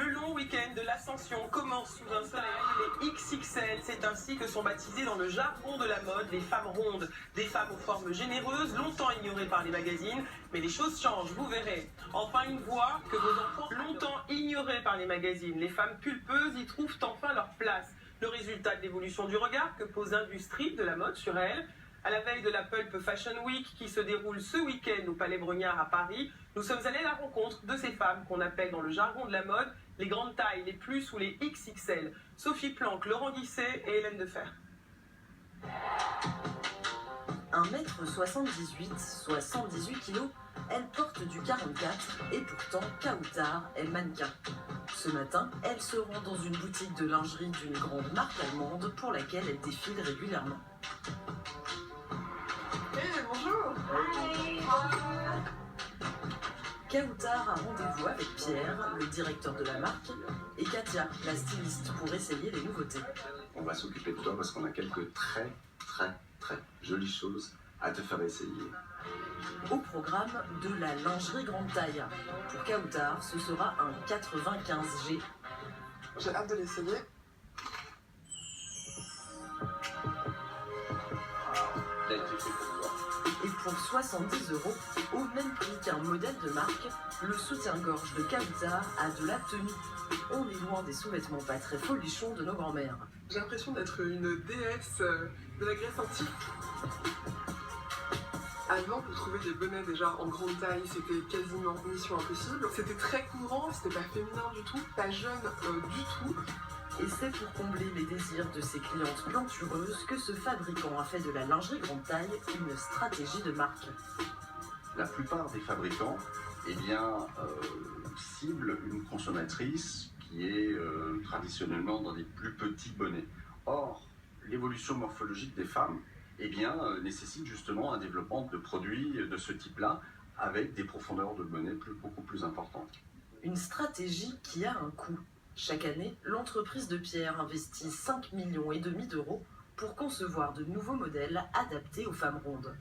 Le long week-end de l'Ascension commence sous un soleil. Les XXL, c'est ainsi que sont baptisées dans le jargon de la mode les femmes rondes. Des femmes aux formes généreuses, longtemps ignorées par les magazines. Mais les choses changent, vous verrez. Enfin une voix que vos enfants, longtemps ignorées par les magazines. Les femmes pulpeuses y trouvent enfin leur place. Le résultat de l'évolution du regard que pose l'industrie de la mode sur elles. À la veille de la Pulp Fashion Week qui se déroule ce week-end au Palais Brongniart à Paris, nous sommes allés à la rencontre de ces femmes qu'on appelle dans le jargon de la mode les grandes tailles, les plus ou les XXL. Sophie Planck, Laurent Guisset et Hélène Defer. 1m78, soit 118 kg, elle porte du 44 et pourtant Kautar est mannequin. Ce matin, elle se rend dans une boutique de lingerie d'une grande marque allemande pour laquelle elle défile régulièrement. Bonjour. Kautar a rendez-vous avec Pierre, le directeur de la marque, et Katia, la styliste, pour essayer les nouveautés. On va s'occuper de toi parce qu'on a quelques très jolies choses à te faire essayer. Au programme de la lingerie grande taille. Pour Kautar, ce sera un 95G. J'ai hâte de l'essayer. Et pour 70 €, au même prix qu'un modèle de marque, le soutien-gorge de Kautar a de la tenue. On est loin des sous-vêtements pas très folichons de nos grands-mères. J'ai l'impression d'être une déesse de la Grèce antique. Avant, pour trouver des bonnets déjà en grande taille, c'était quasiment mission impossible. C'était très courant, c'était pas féminin du tout, pas jeune du tout. Et c'est pour combler les désirs de ses clientes plantureuses que ce fabricant a fait de la lingerie grande taille une stratégie de marque. La plupart des fabricants ciblent une consommatrice qui est traditionnellement dans des plus petits bonnets. Or, l'évolution morphologique des femmes nécessite justement un développement de produits de ce type-là avec des profondeurs de bonnets beaucoup plus importantes. Une stratégie qui a un coût. Chaque année, l'entreprise de Pierre investit 5,5 millions d'euros pour concevoir de nouveaux modèles adaptés aux femmes rondes.